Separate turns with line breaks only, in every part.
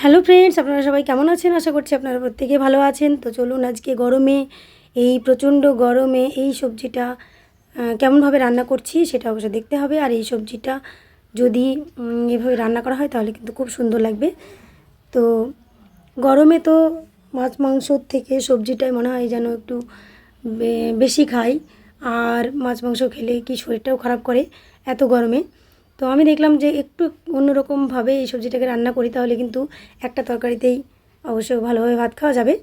Hello friends, আপনারা সবাই কেমন আছেন? আশা করছি আপনারা প্রত্যেকে ভালো আছেন। তো চলুন আজকে গরমে, এই প্রচণ্ড গরমে এই সবজিটা কেমনভাবে রান্না করছি সেটা অবশ্য দেখতে হবে। আর এই সবজিটা যদি এভাবে রান্না করা হয় তাহলে কিন্তু খুব সুন্দর লাগবে। তো গরমে তো মাছ মাংসর থেকে সবজিটাই মনে হয় যেন একটু বেশি খাই। আর মাছ মাংস খেলে কি শরীরটাও খারাপ করে এত গরমে। তো আমি দেখলাম যে একটু অন্যরকমভাবে এই সবজিটাকে রান্না করি, তাহলে কিন্তু একটা তরকারিতেই অবশ্য ভালোভাবে ভাত খাওয়া যাবে।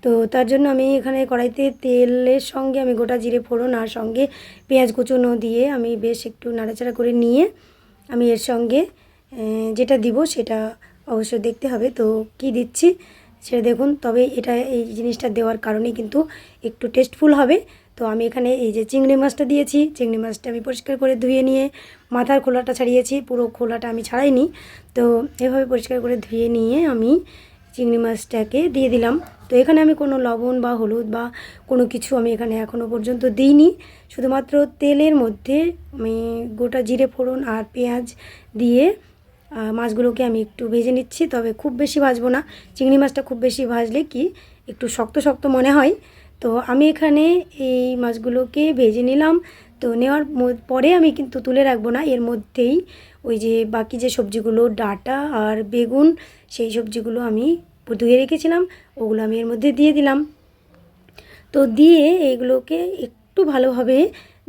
তো তার জন্য আমি এখানে কড়াইতে তেলের সঙ্গে আমি গোটা জিরে ফোড়ন আর সঙ্গে পেঁয়াজ কুচনো দিয়ে আমি বেশ একটু নাড়াচাড়া করে নিয়ে আমি এর সঙ্গে যেটা দিব সেটা অবশ্য দেখতে হবে। তো কি দিচ্ছি সেটা দেখুন। তবে এটা এই জিনিসটা দেওয়ার কারণেই কিন্তু একটু টেস্টফুল হবে। তো আমি এখানে এই যে চিংড়ি মাছটা দিয়েছি, চিংড়ি মাছটা আমি পরিষ্কার করে ধুয়ে নিয়ে মাথার খোলাটা ছাড়িয়েছি, পুরো খোলাটা আমি ছাড়াইনি। তো এভাবে পরিষ্কার করে ধুয়ে নিয়ে আমি চিংড়ি মাছটাকে দিয়ে দিলাম। তো এখানে আমি কোনো লবণ বা হলুদ বা কোনো কিছু আমি এখানে এখনও পর্যন্ত দিইনি। শুধুমাত্র তেলের মধ্যে আমি গোটা জিরে ফোড়ন আর পেঁয়াজ দিয়ে মাছগুলোকে আমি একটু ভেজে নিচ্ছি। তবে খুব বেশি ভাজবো না, চিংড়ি মাছটা খুব বেশি ভাজলে কি একটু শক্ত শক্ত মনে হয়। তো আমি এখানে এই মাছগুলোকে ভেজে নিলাম। তো নেওয়ার পরে আমি কিন্তু তুলে রাখবো না, এর মধ্যেই ওই যে বাকি যে সবজিগুলো ডাঁটা আর বেগুন, সেই সবজিগুলো আমি ধুয়ে রেখেছিলাম, ওগুলো আমি এর মধ্যে দিয়ে দিলাম। তো দিয়ে এইগুলোকে একটু ভালোভাবে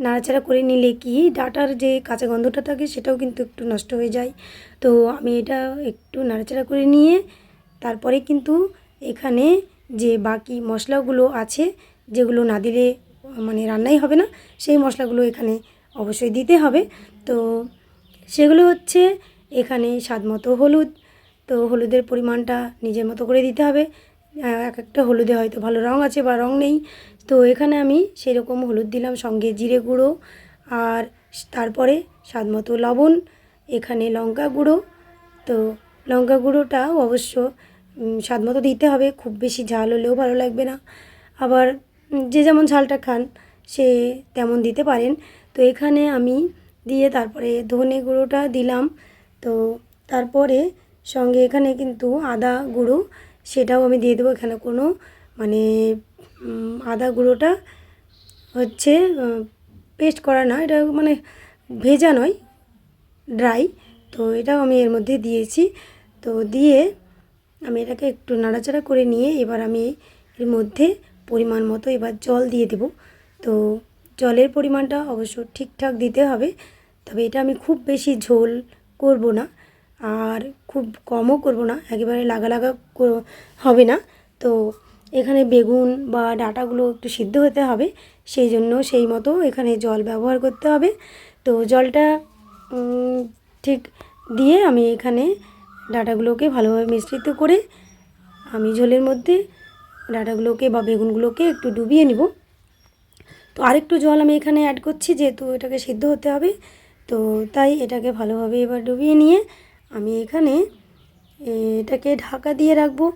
নাড়াচাড়া করে নিলে কি ডাঁটার যে কাঁচা গন্ধটা থাকে সেটাও কিন্তু একটু নষ্ট হয়ে যায়। তো আমি এটা একটু নাড়াচাড়া করে নিয়ে তারপরে কিন্তু এখানে যে বাকি মশলাগুলো আছে, যেগুলো না দিলে মানে রান্নাই হবে না, সেই মশলাগুলো এখানে অবশ্যই দিতে হবে। তো সেগুলো হচ্ছে এখানে স্বাদমতো হলুদ। তো হলুদের পরিমাণটা নিজের মতো করে দিতে হবে। এক একটা হলুদে হয়তো ভালো রঙ আছে বা রঙ নেই। তো এখানে আমি সেরকম হলুদ দিলাম, সঙ্গে জিরে গুঁড়ো আর তারপরে স্বাদমতো লবণ, এখানে লঙ্কা গুঁড়ো। তো লঙ্কা গুঁড়োটাও অবশ্য স্বাদমতো দিতে হবে, খুব বেশি ঝাল হলেও ভালো লাগবে না। আবার যে যেমন ঝালটা খান সে তেমন দিতে পারেন। তো এখানে আমি দিয়ে তারপরে ধনে গুঁড়োটা দিলাম। তো তারপরে সঙ্গে এখানে কিন্তু আদা গুঁড়ো সেটাও আমি দিয়ে দেবো। এখানে কোনো মানে আদা গুঁড়োটা হচ্ছে পেস্ট করা না, এটা মানে ভেজা নয়, ড্রাই। তো এটাও আমি এর মধ্যে দিয়েছি। তো দিয়ে আমি এটাকে একটু নাড়াচাড়া করে নিয়ে এবার আমি এর মধ্যে পরিমাণ মতো এবার জল দিয়ে দেব। তো জলের পরিমাণটা অবশ্য ঠিকঠাক দিতে হবে। তবে এটা আমি খুব বেশি ঝোল করব না আর খুব কমও করব না, একেবারে লাগা লাগা হবে না। তো এখানে বেগুন বা ডাঁটাগুলো একটু সিদ্ধ হতে হবে, সেই জন্য সেই মতো এখানে জল ব্যবহার করতে হবে। তো জলটা ঠিক দিয়ে আমি এখানে ডাঁটাগুলোকে ভালোভাবে মিশ্রিত করে আমি ঝোলের মধ্যে ডাঁটাগুলোকে বা বেগুনগুলোকে একটু ডুবিয়ে নিব। তো আরেকটু জল আমি এখানে অ্যাড করছি, যেহেতু এটাকে সিদ্ধ হতে হবে। তো তাই এটাকে ভালোভাবে এবার ডুবিয়ে নিয়ে আমি এখানে এটাকে ঢাকা দিয়ে রাখবো।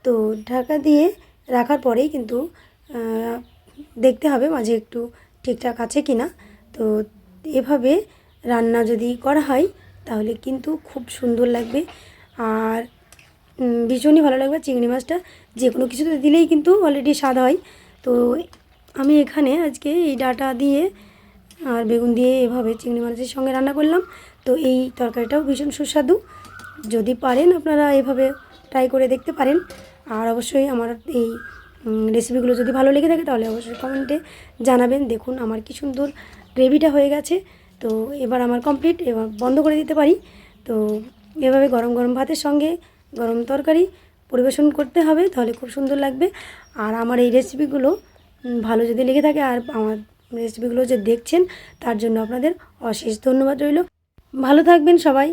তো ঢাকা দিয়ে রাখার পরেই কিন্তু দেখতে হবে মাঝে একটু ঠিকঠাক আছে কি না। তো এভাবে রান্না যদি করা হয় তাহলে কিন্তু খুব সুন্দর লাগবে আর ভীষণই ভালো লাগবে। চিংড়ি মাছটা যে কোনো কিছুতে দিলেই কিন্তু অলরেডি স্বাদ হয়। তো আমি এখানে আজকে এই ডাঁটা দিয়ে আর বেগুন দিয়ে এভাবে চিংড়ি মাছের সঙ্গে রান্না করলাম। তো এই তরকারিটাও ভীষণ সুস্বাদু। যদি পারেন আপনারা এভাবে ট্রাই করে দেখতে পারেন। আর অবশ্যই আমার এই রেসিপিগুলো যদি ভালো লেগে থাকে তাহলে অবশ্যই কমেন্টে জানাবেন। দেখুন আমার কি সুন্দর গ্রেভিটা হয়ে গেছে। তো এবার আমার কমপ্লিট, এবার বন্ধ করে দিতে পারি। তো এভাবে গরম গরম ভাতের সঙ্গে গরম তরকারি পরিবেশন করতে হবে, তাহলে খুব সুন্দর লাগবে। আর আমার এই রেসিপিগুলো ভালো যদি লেগে থাকে আর আমার রেসিপিগুলো যে দেখছেন তার জন্য আপনাদের অশেষ ধন্যবাদ রইল। ভালো থাকবেন সবাই।